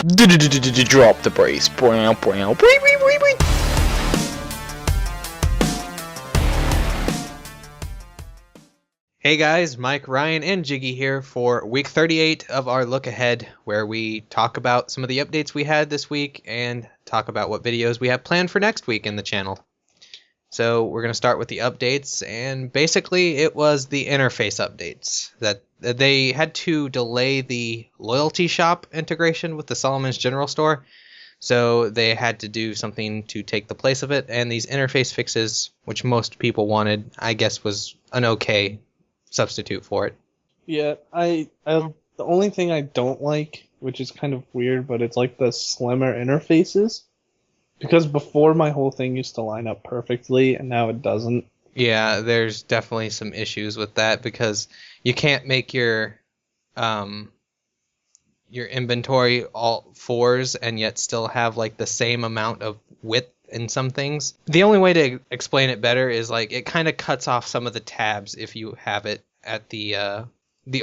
Drop the brace. Hey guys, Mike, Ryan, and Jiggy here for week 38 of our look ahead, where we talk about some of the updates we had this week and talk about what videos we have planned for next week in the channel. So we're going to start with the updates, and basically it was the interface updates that they had to delay the loyalty shop integration with the Solomon's General Store. So they had to do something to take the place of it, and these interface fixes, which most people wanted, I guess was an okay substitute for it. Yeah, the only thing I don't like, which is kind of weird, but it's like the slimmer interfaces. Because before my whole thing used to line up perfectly, and now it doesn't. Yeah, there's definitely some issues with that because you can't make your inventory all fours and yet still have like the same amount of width in some things. The only way to explain it better is like it kind of cuts off some of the tabs if you have it at the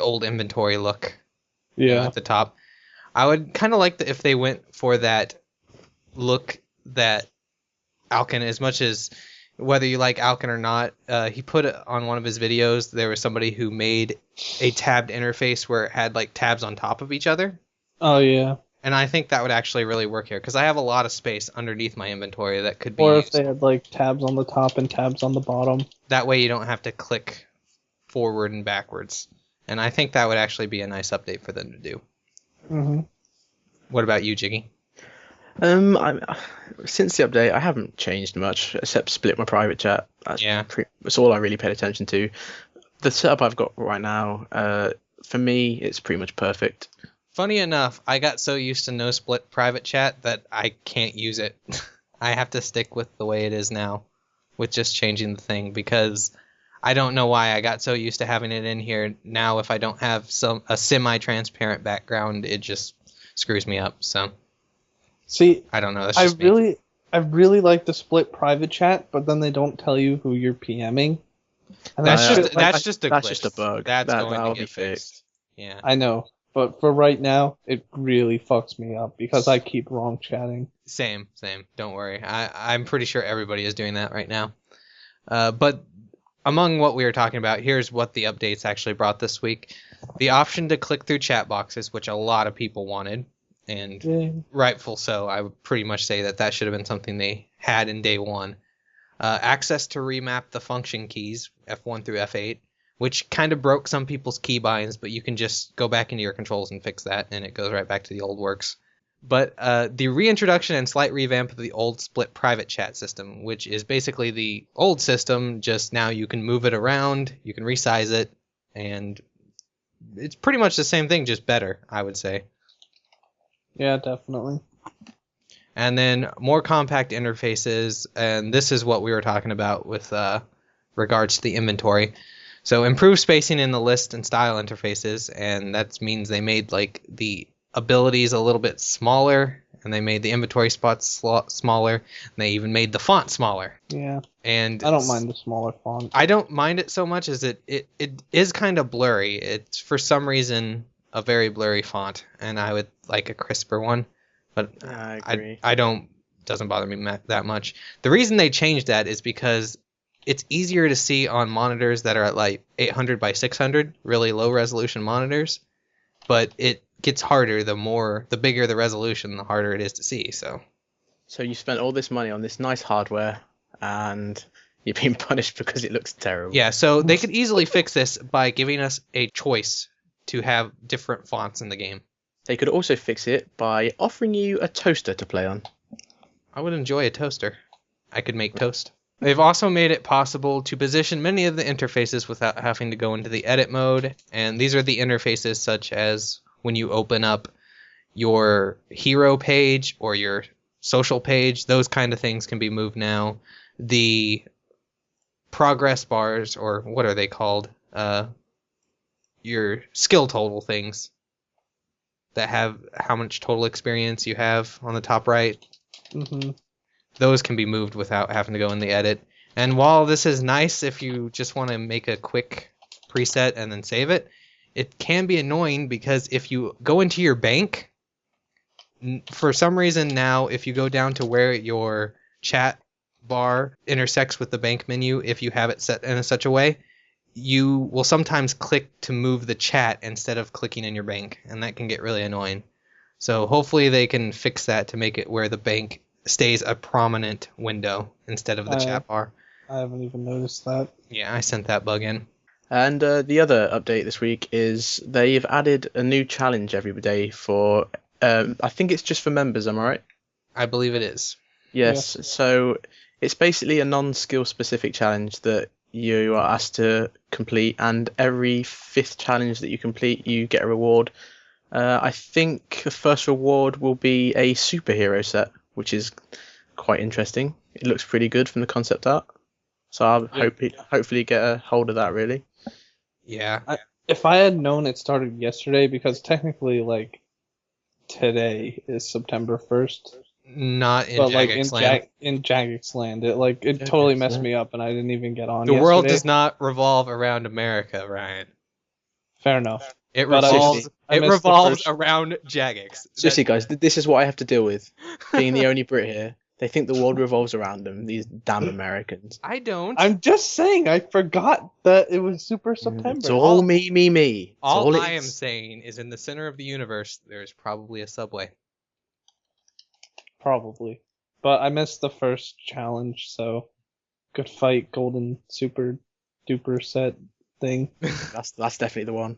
old inventory look. Yeah. At the top. I would kind of like if they went for that look that Alkin, as much as whether you like Alkin or not, he put it on one of his videos. There was somebody who made a tabbed interface where it had like tabs on top of each other. Oh yeah. And I think that would actually really work here because I have a lot of space underneath my inventory that could be Or used. if they had like tabs on the top and tabs on the bottom. That way you don't have to click forward and backwards. And I think that would actually be a nice update for them to do. Mm-hmm. What about you, Jiggy? Since the update, I haven't changed much except split my private chat. That's all I really paid attention to. The setup I've got right now, for me, it's pretty much perfect. Funny enough, I got so used to no split private chat that I can't use it. I have to stick with the way it is now, with just changing the thing, because I don't know why I got so used to having it in here. Now, if I don't have a semi-transparent background, it just screws me up. So. See, I don't know. That's I just me. really like the split private chat, but then they don't tell you who you're PMing. And That's just a glitch. That's just a bug. That'll be get fixed. Yeah. I know, but for right now, it really fucks me up because I keep wrong chatting. Same. Don't worry. I'm pretty sure everybody is doing that right now. But among what we were talking about, here's what the updates actually brought this week. The option to click through chat boxes, which a lot of people wanted. And rightful so. I would pretty much say that should have been something they had in day one. Access to remap the function keys, F1 through F8, which kind of broke some people's keybinds, but you can just go back into your controls and fix that, and it goes right back to the old works. But the reintroduction and slight revamp of the old split private chat system, which is basically the old system, just now you can move it around, you can resize it, and it's pretty much the same thing, just better, I would say. Yeah, definitely. And then more compact interfaces, and this is what we were talking about with regards to the inventory. So improved spacing in the list and style interfaces, and that means they made like the abilities a little bit smaller, and they made the inventory spots smaller, and they even made the font smaller. Yeah. And I don't mind the smaller font. I don't mind it so much as it is kind of blurry. It's for some reason a very blurry font, and I would like a crisper one, but I agree. I don't. Doesn't bother me that much. The reason they changed that is because it's easier to see on monitors that are at like 800 by 600, really low resolution monitors, but it gets harder the bigger the resolution, the harder it is to see. So you spent all this money on this nice hardware, and you're being punished because it looks terrible. Yeah, so they could easily fix this by giving us a choice to have different fonts in the game. They could also fix it by offering you a toaster to play on. I would enjoy a toaster. I could make toast. They've also made it possible to position many of the interfaces without having to go into the edit mode, and these are the interfaces such as when you open up your hero page or your social page, those kind of things can be moved now. The progress bars, or what are they called? Your skill total things that have how much total experience you have on the top right. Mm-hmm. Those can be moved without having to go in the edit. And while this is nice if you just want to make a quick preset and then save it, it can be annoying because if you go into your bank For some reason now, if you go down to where your chat bar intersects with the bank menu, if you have it set in such a way, you will sometimes click to move the chat instead of clicking in your bank, and that can get really annoying. So hopefully they can fix that to make it where the bank stays a prominent window instead of the chat bar. I haven't even noticed that. Yeah, I sent that bug in. And the other update this week is they've added a new challenge every day for, I think it's just for members, am I right? I believe it is. Yes, yeah. So it's basically a non-skill specific challenge that you are asked to complete, and every 5th challenge that you complete, you get a reward. I think the first reward will be a superhero set, which is quite interesting. It looks pretty good from the concept art. So I'll hopefully get a hold of that, really. Yeah. If I had known it started yesterday, because technically, like, today is September 1st. Not in but Jagex Land. In Jagex Land. It totally messed me up, and I didn't even get on The yesterday. world does not revolve around America, Ryan. Fair enough. It revolves around Jagex. Seriously, guys, this is what I have to deal with. Being the only Brit here. They think the world revolves around them, these damn Americans. I don't. I'm just saying, I forgot that it was Super September. It's all me. All I am saying is in the center of the universe, there's probably a subway. Probably. But I missed the first challenge, so good fight, golden super duper set thing. That's definitely the one.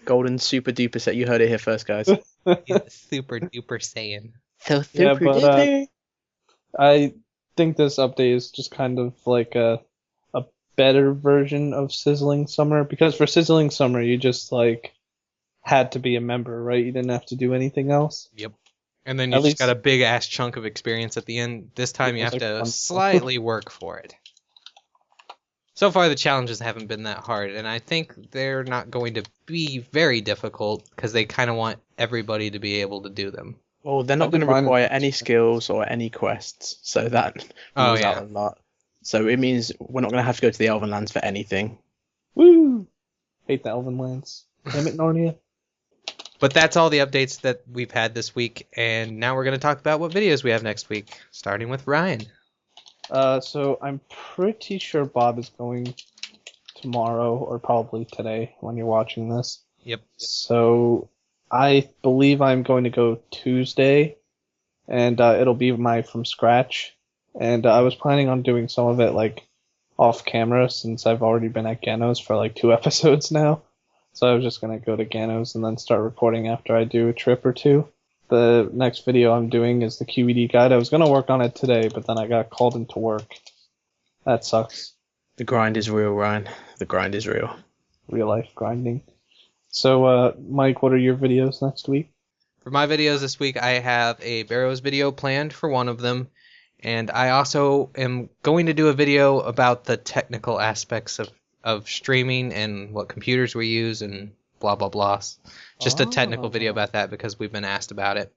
Golden super duper set. You heard it here first, guys. Super duper Saiyan. So super duper. I think this update is just kind of like a better version of Sizzling Summer, because for Sizzling Summer you just like had to be a member, right? You didn't have to do anything else. Yep. And then you just got a big ass chunk of experience at the end. This time you have to slightly work for it. So far the challenges haven't been that hard, and I think they're not going to be very difficult because they kind of want everybody to be able to do them. Well, they're not going to require any skills or any quests, so that rules out a lot. So it means we're not going to have to go to the Elven Lands for anything. Woo! Hate the Elven Lands. Damn it, Narnia. But that's all the updates that we've had this week, and now we're going to talk about what videos we have next week, starting with Ryan. So I'm pretty sure Bob is going tomorrow, or probably today when you're watching this. Yep. So I believe I'm going to go Tuesday, and it'll be my from scratch. And I was planning on doing some of it like off camera, since I've already been at Gano's for like 2 episodes now. So I was just going to go to Gano's and then start recording after I do a trip or 2. The next video I'm doing is the QED guide. I was going to work on it today, but then I got called into work. That sucks. The grind is real, Ryan. The grind is real. Real life grinding. So, Mike, what are your videos next week? For my videos this week, I have a Barrows video planned for one of them. And I also am going to do a video about the technical aspects of streaming and what computers we use and blah, blah, blah. Just a technical video about that because we've been asked about it.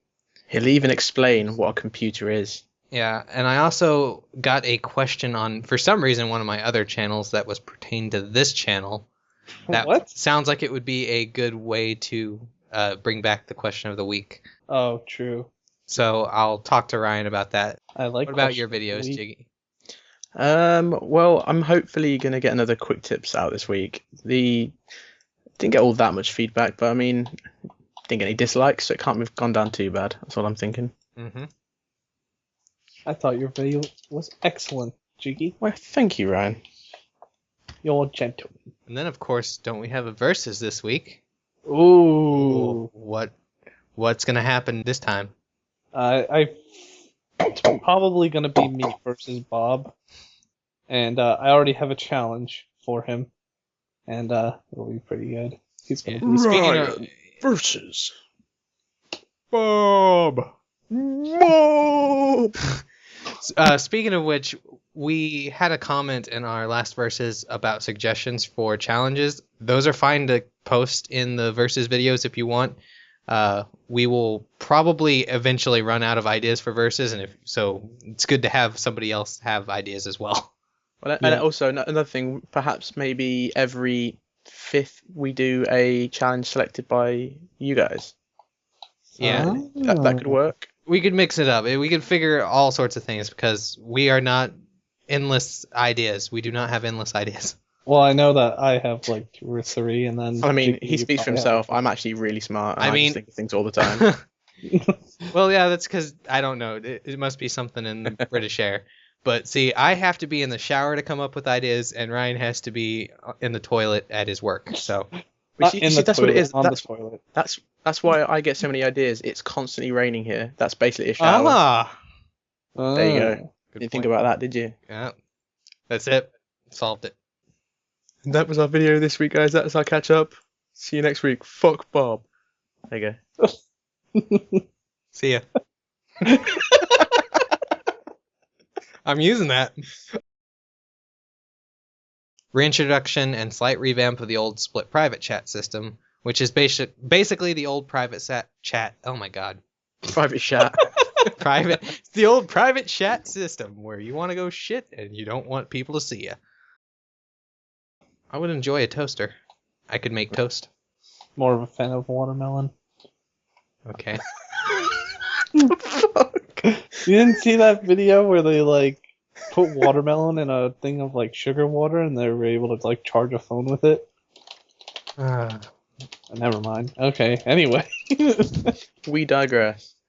He'll even explain what a computer is. Yeah, and I also got a question on, for some reason, one of my other channels that was pertained to this channel. That sounds like it would be a good way to bring back the question of the week. Oh, true. So I'll talk to Ryan about that. What about your videos, Jiggy? Well, I'm hopefully going to get another quick tips out this week. Didn't get all that much feedback, but I mean, didn't get any dislikes, so it can't have gone down too bad. That's what I'm thinking. Mm-hmm. I thought your video was excellent, Jiggy. Well, thank you, Ryan. You're a gentleman. And then, of course, don't we have a versus this week? Ooh. What's going to happen this time? It's probably going to be me versus Bob. And I already have a challenge for him. And it'll be pretty good. He's going to be Ryan versus Bob. Bob! Speaking of which, we had a comment in our last verses about suggestions for challenges. Those are fine to post in the versus videos if you want. We will probably eventually run out of ideas for verses, and so it's good to have somebody else have ideas as well. Well, and also another thing, perhaps maybe every 5th we do a challenge selected by you guys. Yeah, that could work. We could mix it up. We could figure all sorts of things because we are not endless ideas. We do not have endless ideas. Well, I know that I have like 2 or 3, and then I mean, Jiggy, he you speaks for probably himself. have- I'm actually really smart, and I I mean- just think of things all the time. Well, yeah, that's because I don't know. It must be something in the British air. But see, I have to be in the shower to come up with ideas, and Ryan has to be in the toilet at his work. So Not You in see, the that's toilet, what it is. on the toilet. That's why I get so many ideas. It's constantly raining here. That's basically a shower. ah, There you go. good Didn't think point. about that, did you? Yeah, that's it. Solved it. And that was our video this week, guys. That's our catch up. See you next week. Fuck Bob. There you go. See ya. I'm using that. Reintroduction and slight revamp of the old split private chat system, which is basically the old private chat. Oh my god. Private chat. Private. It's the old private chat system where you want to go shit and you don't want people to see you. I would enjoy a toaster. I could make toast. More of a fan of watermelon. Okay. Fuck. You didn't see that video where they like put watermelon in a thing of like sugar water, and they were able to like charge a phone with it? Never mind. Okay. Anyway. We digress.